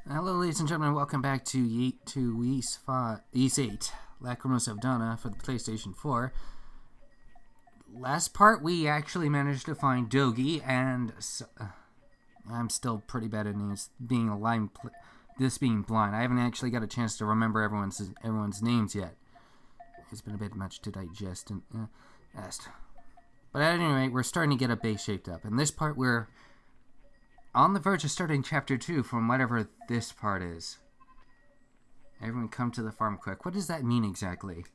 Hello, ladies and gentlemen. Welcome back to Ys 8, Lacrimosa of Donna for the PlayStation 4. Last part, we actually managed to find Dogi, and I'm still pretty bad at names, being blind. I haven't actually got a chance to remember everyone's names yet. It's been a bit much to digest and But at any rate, we're starting to get a base shaped up. In this part, we're on the verge of starting Chapter 2 from whatever this part is. Everyone come to the farm quick. What does that mean exactly?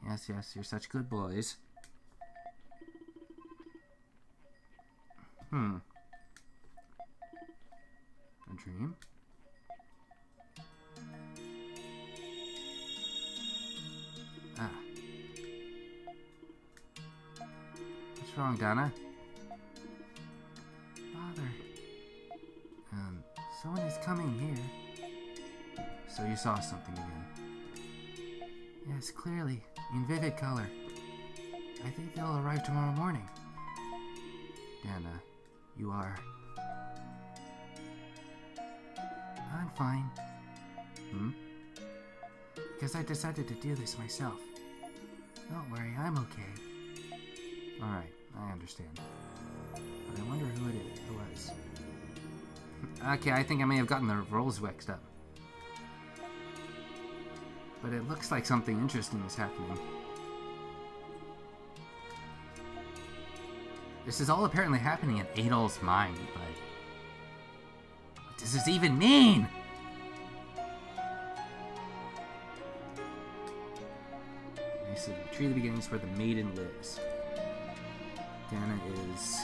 Yes, you're such good boys. A dream? What's wrong, Donna? Father. Someone is coming here. So you saw something again? Yes, clearly. In vivid color. I think they'll arrive tomorrow morning. Dana, you are... I'm fine. Because I decided to do this myself. Don't worry, I'm okay. Alright, I understand. But I wonder who it was. Okay, I think I may have gotten the roles mixed up. But it looks like something interesting is happening. This is all apparently happening in Adol's mind, but... what does this even mean? Okay, so the tree of the beginning is where the maiden lives. Dana is...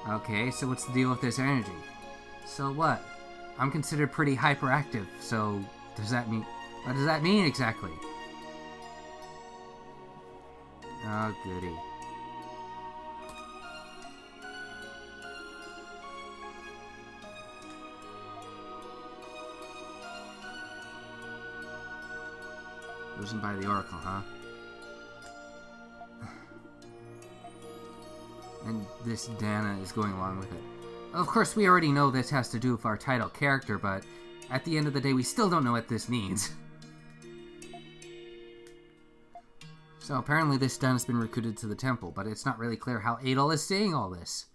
okay, so what's the deal with this energy? So what? I'm considered pretty hyperactive, so does that mean... what does that mean exactly? Oh, goody. Chosen by the Oracle, huh? And this Dana is going along with it. Of course, we already know this has to do with our title character, but at the end of the day, we still don't know what this means. So apparently this Dana's been recruited to the temple, but it's not really clear how Adol is saying all this.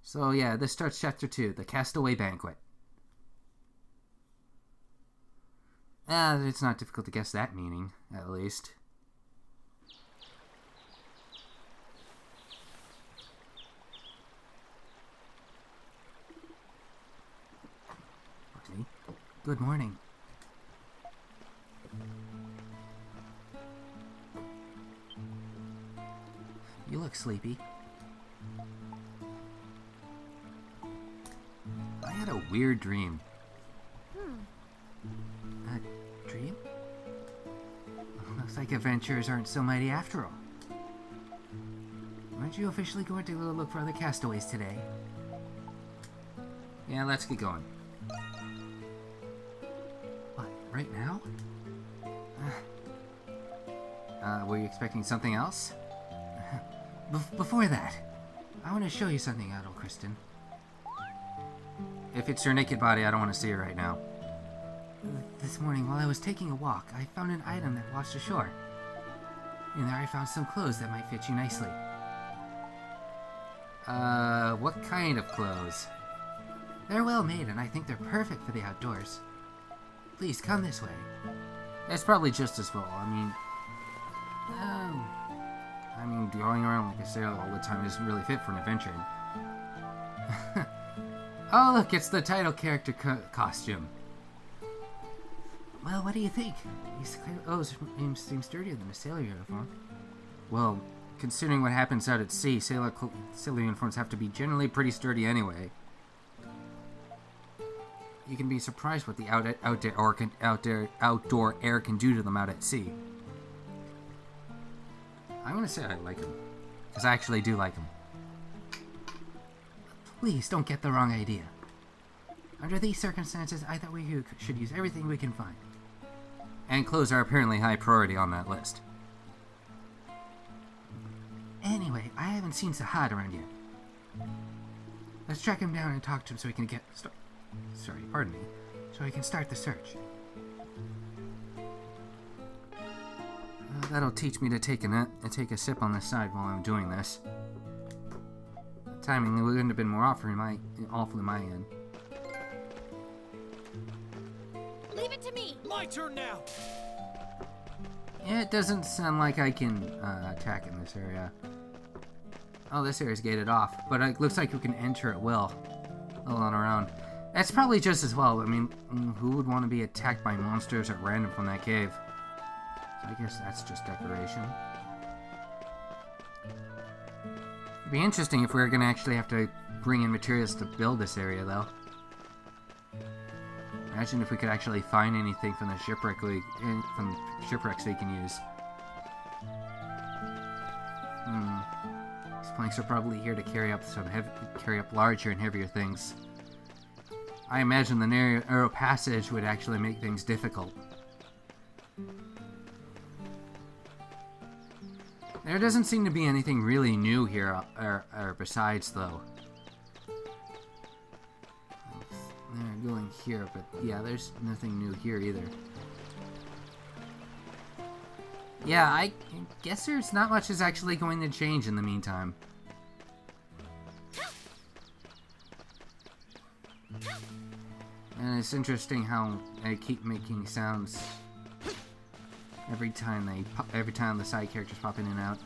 So yeah, this starts Chapter 2, the Castaway Banquet. It's not difficult to guess that meaning, at least. Okay. Good morning. You look sleepy. I had a weird dream. A dream? Looks like adventurers aren't so mighty after all. Aren't you officially going to go look for other castaways today? Yeah, let's get going. What, right now? Were you expecting something else? Before that, I want to show you something, Adol Kristen. If it's your naked body, I don't want to see it right now. This morning, while I was taking a walk, I found an item that washed ashore. In there I found some clothes that might fit you nicely. What kind of clothes? They're well made, and I think they're perfect for the outdoors. Please, come this way. It's probably just as well. I mean, going around like a sailor all the time isn't really fit for an adventure. Oh, look, it's the title character costume. Well, what do you think? These clothes seem sturdier than a sailor uniform. Well, considering what happens out at sea, sailor uniforms have to be generally pretty sturdy anyway. You can be surprised what the outdoor air can do to them out at sea. I'm gonna say I like them, because I actually do like them. Please don't get the wrong idea. Under these circumstances, I thought we should use everything we can find. And clothes are apparently high priority on that list. Anyway, Anyway, I haven't seen Sahad around yet. Let's track him down and talk to him so we can get... Sorry, pardon me. So we can start the search. That'll teach me to take a sip on the side while I'm doing this. The timing wouldn't have been more awful in my end. Leave it to me! My turn now! Yeah, it doesn't sound like I can attack in this area. Oh, this area's gated off, but it looks like we can enter at will. All on our own. That's probably just as well. I mean, who would want to be attacked by monsters at random from that cave? So I guess that's just decoration. It'd be interesting if we were going to actually have to bring in materials to build this area, though. Imagine if we could actually find anything from the shipwrecks we can use. These planks are probably here to carry up larger and heavier things. I imagine the narrow passage would actually make things difficult. There doesn't seem to be anything really new here, or besides, though. They're going here, but yeah, there's nothing new here either. Yeah, I guess there's not much is actually going to change in the meantime. And it's interesting how they keep making sounds every time the side characters pop in and out.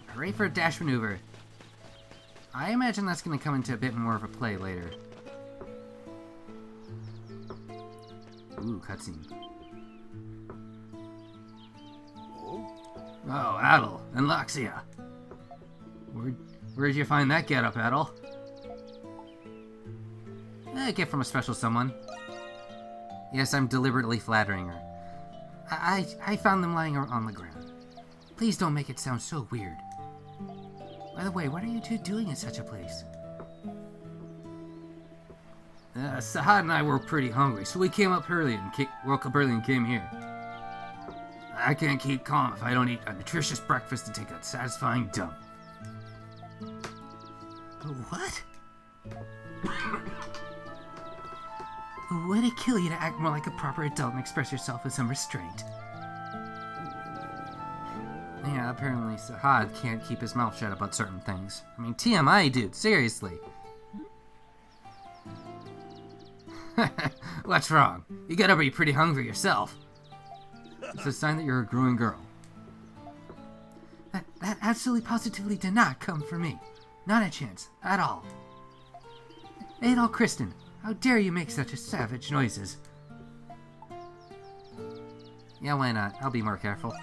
Hooray for a dash maneuver! I imagine that's going to come into a bit more of a play later. Ooh, cutscene. Oh, Adel and Laxia. Where'd you find that getup, Adel? A gift from a special someone. Yes, I'm deliberately flattering her. I found them lying on the ground. Please don't make it sound so weird. By the way, what are you two doing in such a place? Sahad and I were pretty hungry, so we woke up early and came here. I can't keep calm if I don't eat a nutritious breakfast and take a satisfying dump. What? Would it kill you to act more like a proper adult and express yourself with some restraint? Yeah, apparently Sahad can't keep his mouth shut about certain things. I mean, TMI, dude, seriously. What's wrong? You gotta be pretty hungry yourself. It's a sign that you're a growing girl. That absolutely positively did not come from me. Not a chance, at all. Adol Kristen, how dare you make such savage noises? Yeah, why not? I'll be more careful.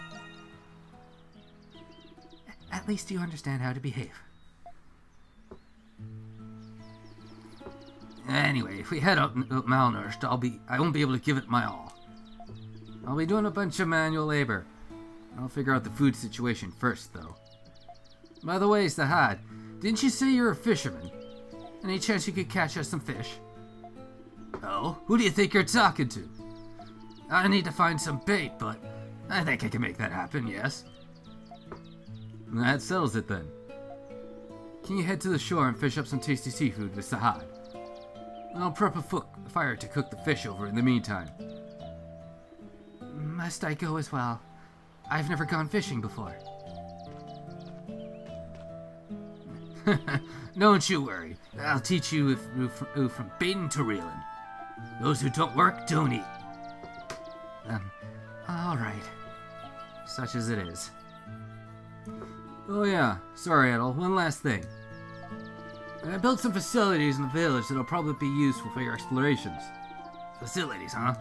At least you understand how to behave. Anyway, if we head up malnourished, I won't be able to give it my all. I'll be doing a bunch of manual labor. I'll figure out the food situation first, though. By the way, Sahad, didn't you say you're a fisherman? Any chance you could catch us some fish? Oh, who do you think you're talking to? I need to find some bait, but I think I can make that happen, yes? That settles it then. Can you head to the shore and fish up some tasty seafood with Sahad? I'll prep a fire to cook the fish over in the meantime. Must I go as well? I've never gone fishing before. Don't you worry. I'll teach you from baiting to reeling. Those who don't work, don't eat. Alright. Such as it is. Oh yeah, sorry Adel, one last thing. I built some facilities in the village that'll probably be useful for your explorations. Facilities, huh?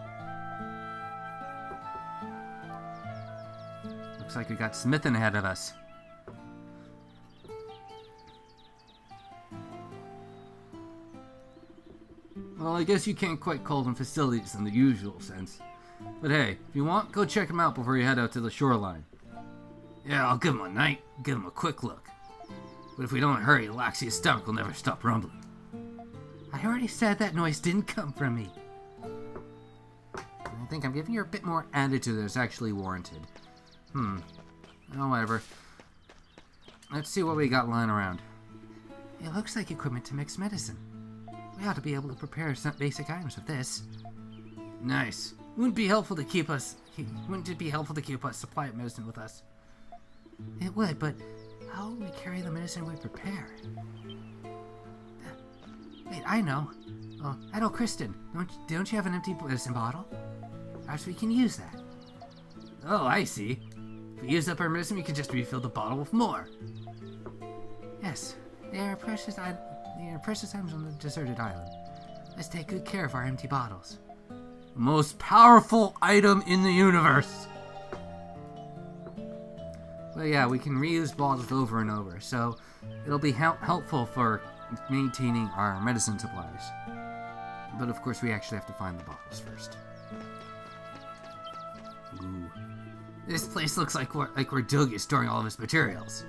Looks like we got smithing ahead of us. Well, I guess you can't quite call them facilities in the usual sense. But hey, if you want, go check them out before you head out to the shoreline. Yeah, I'll give them a night, give them a quick look. But if we don't hurry, Laxia's stomach will never stop rumbling. I already said that noise didn't come from me. I think I'm giving you a bit more attitude that's actually warranted. Oh, whatever. let's see what we got lying around. It looks like equipment to mix medicine. We ought to be able to prepare some basic items with this. Nice. Wouldn't it be helpful to keep us supply of medicine with us? It would, but how will we carry the medicine we prepare? Wait, I know. Adol Kristen, don't you have an empty medicine bottle? Perhaps we can use that. Oh, I see. If we use up our medicine, we can just refill the bottle with more. Yes, they are precious items on the deserted island. Let's take good care of our empty bottles. The most powerful item in the universe. Well, yeah, we can reuse bottles over and over, so it'll be helpful for maintaining our medicine supplies. But of course, we actually have to find the bottles first. Ooh. This place looks like where Dogi is storing all of his materials.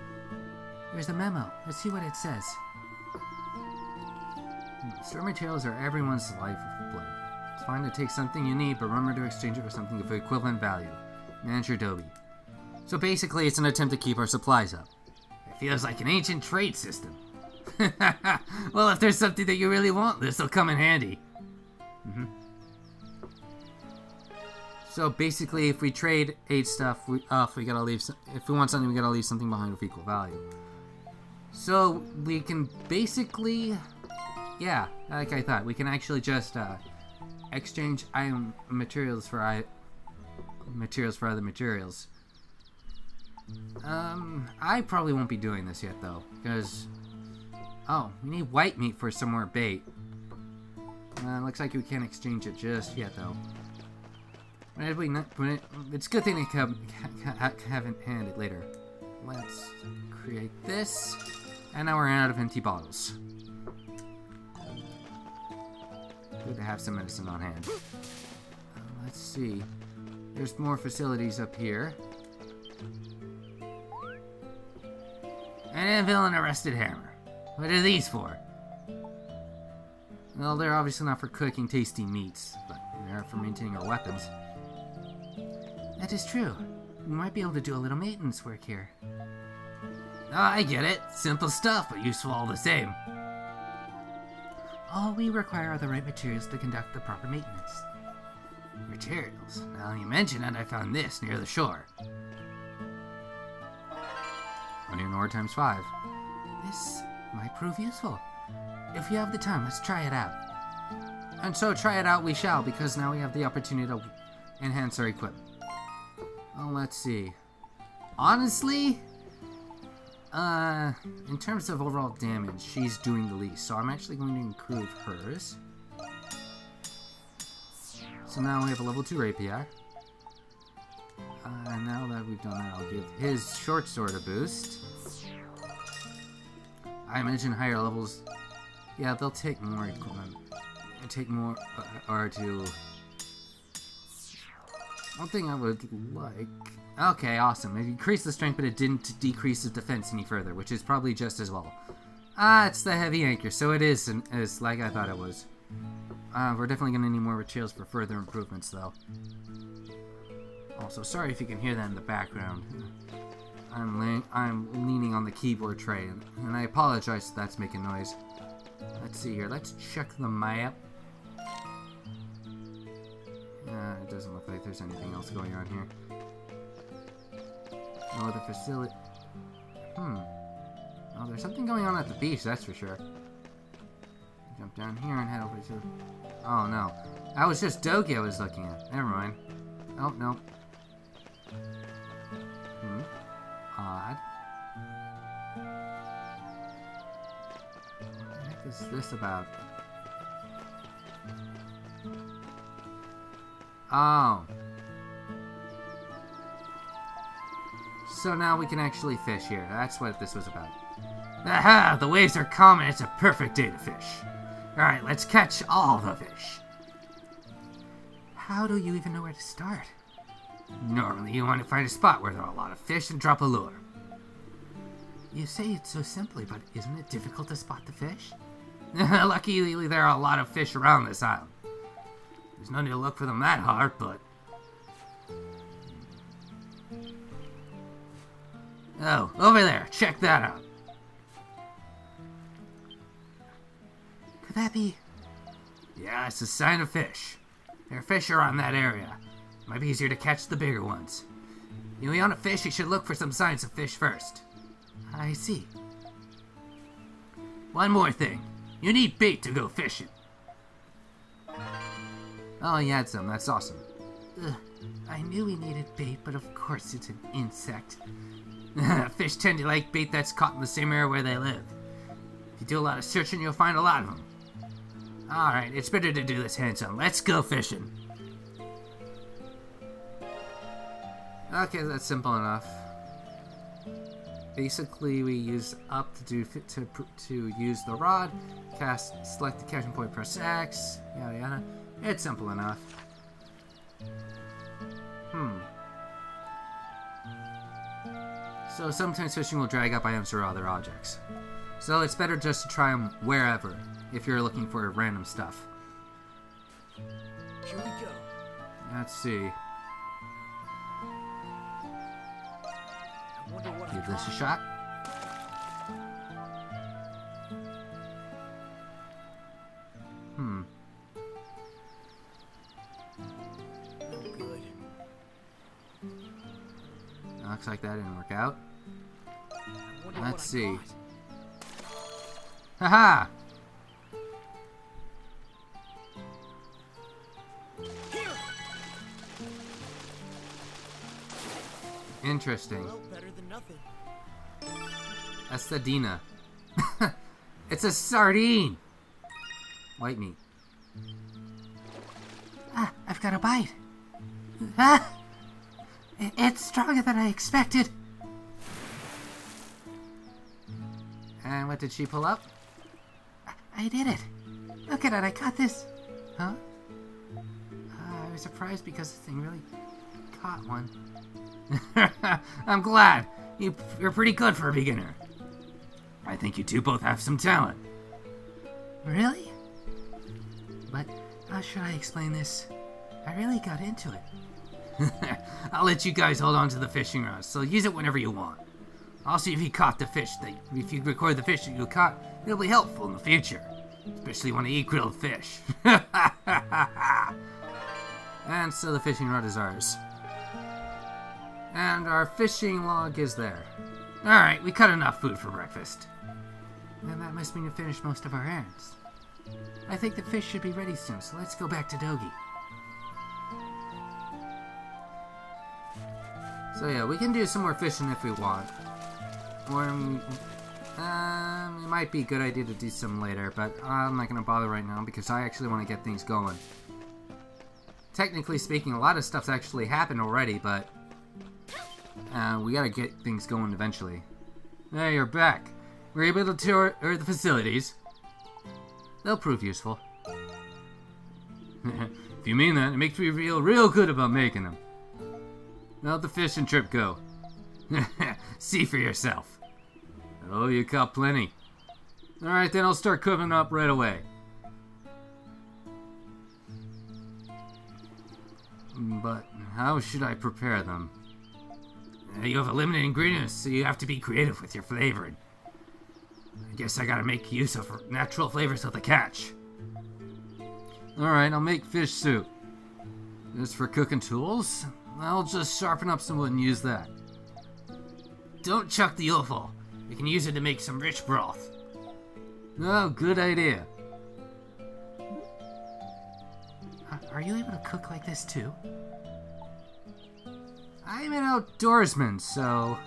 Here's the memo. Let's see what it says. Store materials are everyone's lifeblood. It's fine to take something you need, but remember to exchange it for something of equivalent value. Manager Dogi. So basically, it's an attempt to keep our supplies up. It feels like an ancient trade system. Well, if there's something that you really want, this'll come in handy. So basically, if we trade 8 stuff, if we want something, we gotta leave something behind with equal value. So we can basically, yeah, like I thought, we can actually just exchange materials for other materials. I probably won't be doing this yet though, because we need white meat for some more bait. Looks like we can't exchange it just yet though. It's a good thing to have it handed later. Let's create this, and now we're out of empty bottles. Good to have some medicine on hand. Let's see. There's more facilities up here. An anvil and a rusted hammer. What are these for? Well, they're obviously not for cooking tasty meats, but they're for maintaining our weapons. That is true. We might be able to do a little maintenance work here. Oh, I get it. Simple stuff, but useful all the same. All we require are the right materials to conduct the proper maintenance. Materials? Now you mention it, I found this near the shore. Iron ore times 5. This might prove useful. If you have the time, let's try it out. And so try it out we shall, because now we have the opportunity to enhance our equipment. Well, let's see. Honestly, in terms of overall damage, she's doing the least, so I'm actually going to improve hers. So now we have a level 2 rapier. Now that we've done that, I'll give his short sword a boost. I imagine higher levels, yeah, they'll take more equipment. Take more, one thing I would like... Okay, awesome. It increased the strength, but it didn't decrease the defense any further, which is probably just as well. It's the heavy anchor, so it is like I thought it was. We're definitely going to need more materials for further improvements, though. Also, sorry if you can hear that in the background. I'm leaning on the keyboard tray, and I apologize if that's making noise. Let's see here. Let's check the map. It doesn't look like there's anything else going on here. No other facility. Oh, there's something going on at the beach, that's for sure. Jump down here and head over to... Oh, no. That was just Dogi I was looking at. Never mind. Oh, no. Odd. What the heck is this about? Oh. So now we can actually fish here. That's what this was about. Aha! The waves are calm and it's a perfect day to fish. Alright, let's catch all the fish. How do you even know where to start? Normally you want to find a spot where there are a lot of fish and drop a lure. You say it so simply, but isn't it difficult to spot the fish? Luckily there are a lot of fish around this island. There's no need to look for them that hard, but... Oh, over there. Check that out. Could that be... Yeah, it's a sign of fish. There are fish around that area. Might be easier to catch the bigger ones. If you want to fish, you should look for some signs of fish first. I see. One more thing. You need bait to go fishing. Oh, you had some. That's awesome. Ugh, I knew we needed bait, but of course it's an insect. Fish tend to like bait that's caught in the same area where they live. If you do a lot of searching, you'll find a lot of them. Alright, it's better to do this hands-on. Let's go fishing. Okay, that's simple enough. Basically, we use up to use the rod, select the catching point, press X, yada yada. It's simple enough. So sometimes fishing will drag up items or other objects. So it's better just to try them wherever, if you're looking for random stuff. Here we go. Let's see. Give this a shot. Good. Looks like that didn't work out. Let's see. Haha! Interesting. Well, better than nothing. Estadina. It's a sardine! White meat. Ah, I've got a bite. Ah! It's stronger than I expected. And what did she pull up? I did it. Look at it, I caught this. Huh? I was surprised because this thing really caught one. I'm glad. You're pretty good for a beginner. I think you two both have some talent. Really? But how should I explain this? I really got into it. I'll let you guys hold on to the fishing rod, so use it whenever you want. I'll see if you caught the fish. If you record the fish that you caught, it'll be helpful in the future. Especially when I eat grilled fish. And so the fishing rod is ours. And our fishing log is there. Alright, we cut enough food for breakfast. And that must mean we finished most of our errands. I think the fish should be ready soon, so let's go back to Dogi. So yeah, we can do some more fishing if we want. Or, it might be a good idea to do some later, but I'm not going to bother right now because I actually want to get things going. Technically speaking, a lot of stuff's actually happened already, but we gotta get things going eventually. Hey, you're back. We're able to tour the facilities. They'll prove useful. If you mean that, it makes me feel real good about making them. How'd the fishing trip go? See for yourself. Oh, you caught plenty. Alright, then I'll start cooking up right away. But how should I prepare them? You have a limited ingredients, so you have to be creative with your flavoring. I guess I gotta make use of natural flavors of the catch. Alright, I'll make fish soup. As for cooking tools, I'll just sharpen up some wood and use that. Don't chuck the offal. You can use it to make some rich broth. Oh, good idea. Are you able to cook like this too? I'm an outdoorsman, so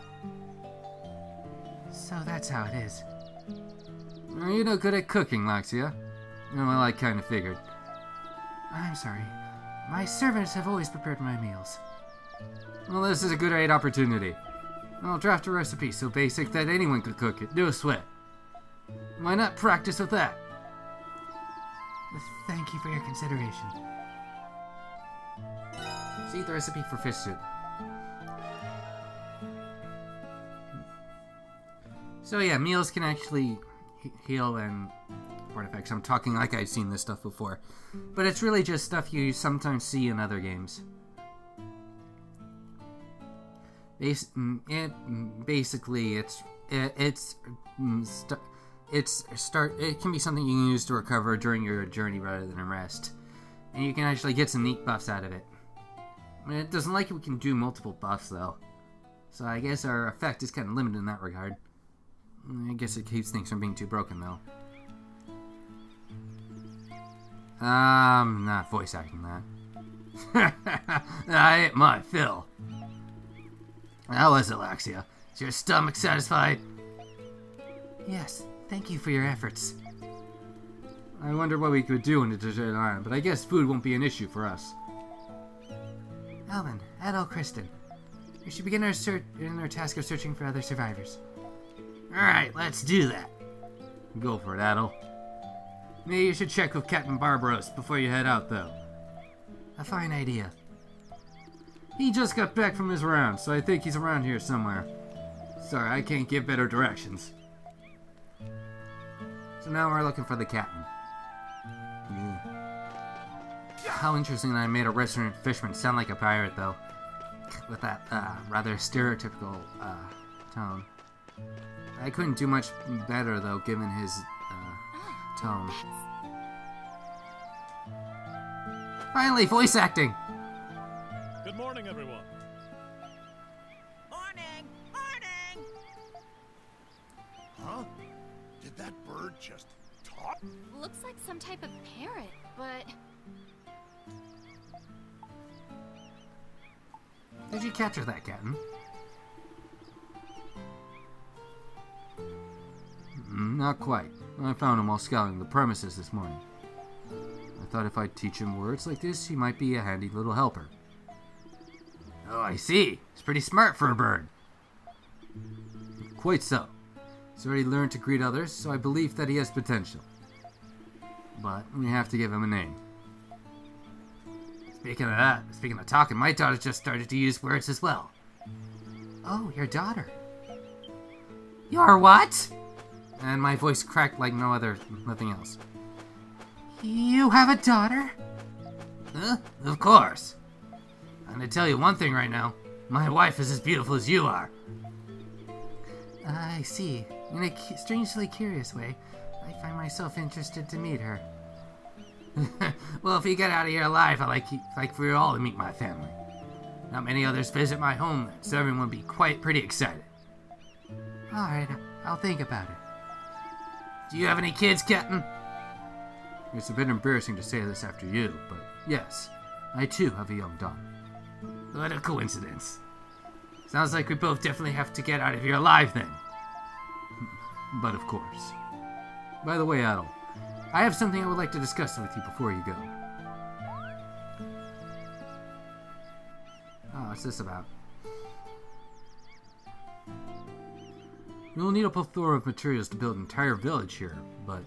that's how it is. Are you no good at cooking, Laxia? Well, I kind of figured. I'm sorry. My servants have always prepared my meals. Well, this is a great opportunity. I'll draft a recipe so basic that anyone could cook it. No sweat. Why not practice with that? Thank you for your consideration. See the recipe for fish soup. So yeah, meals can actually heal and artifacts. I'm talking like I've seen this stuff before. But it's really just stuff you sometimes see in other games. Basically, it can be something you can use to recover during your journey rather than a rest, and you can actually get some neat buffs out of it. It doesn't like we can do multiple buffs though, so I guess our effect is kind of limited in that regard. I guess it keeps things from being too broken though. I'm not voice acting that. I ate my fill. How was it, Laxia? Is your stomach satisfied? Yes, thank you for your efforts. I wonder what we could do in a deserted island, but I guess food won't be an issue for us. Alvin, Adol, Kristen. We should begin our task of searching for other survivors. Alright, let's do that. Go for it, Adol. Maybe you should check with Captain Barbaros before you head out, though. A fine idea. He just got back from his round, so I think he's around here somewhere. Sorry, I can't give better directions. So now we're looking for the captain. How interesting that I made a restaurant fisherman sound like a pirate, though. With that rather stereotypical tone. I couldn't do much better, though, given his tone. Finally, voice acting! Good morning, everyone. Morning! Morning! Huh? Did that bird just talk? Looks like some type of parrot, but... Did you capture that, Captain? Not quite. I found him while scouting the premises this morning. I thought if I'd teach him words like this, he might be a handy little helper. Oh, I see. He's pretty smart for a bird. Quite so. He's already learned to greet others, so I believe that he has potential. But we have to give him a name. Speaking of talking, my daughter just started to use words as well. Oh, your daughter. Your what? And my voice cracked like nothing else. You have a daughter? Of course. I'm gonna tell you one thing right now. My wife is as beautiful as you are. I see. In a strangely curious way, I find myself interested to meet her. Well, if you get out of here alive, I'd like for you all to meet my family. Not many others visit my home, so everyone would be pretty excited. Alright, I'll think about it. Do you have any kids, Captain? It's a bit embarrassing to say this after you, but yes, I too have a young daughter. What a coincidence. Sounds like we both definitely have to get out of here alive then. But of course. By the way, Adol, I have something I would like to discuss with you before you go. Oh, what's this about? We'll need a plethora of materials to build an entire village here, but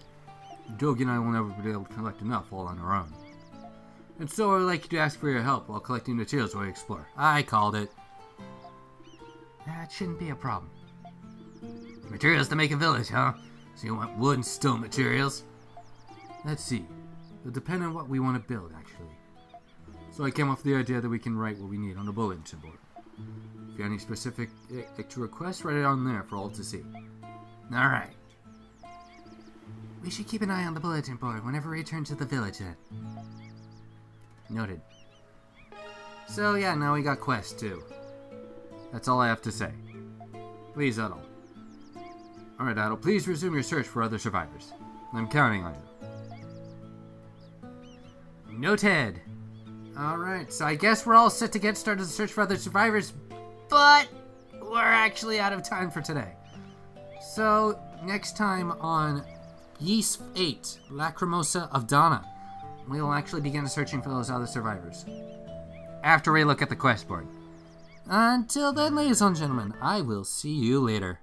Dogi and I will never be able to collect enough all on our own. And so I would like you to ask for your help while collecting materials while we explore. I called it. That shouldn't be a problem. Materials to make a village, huh? So you want wood and stone materials? Let's see. It'll depend on what we want to build, actually. So I came up with the idea that we can write what we need on a bulletin board. If you have any specific extra requests, write it on there for all to see. Alright. We should keep an eye on the bulletin board whenever we return to the village then. Noted. So yeah, now we got quests too. That's all I have to say. Please, Adol. Alright, Adol, please resume your search for other survivors. I'm counting on you. Noted. Alright, so I guess we're all set to get started to search for other survivors, but we're actually out of time for today. So, next time on VIII, Lacrimosa of Donna, we will actually begin searching for those other survivors. After we look at the quest board. Until then, ladies and gentlemen, I will see you later.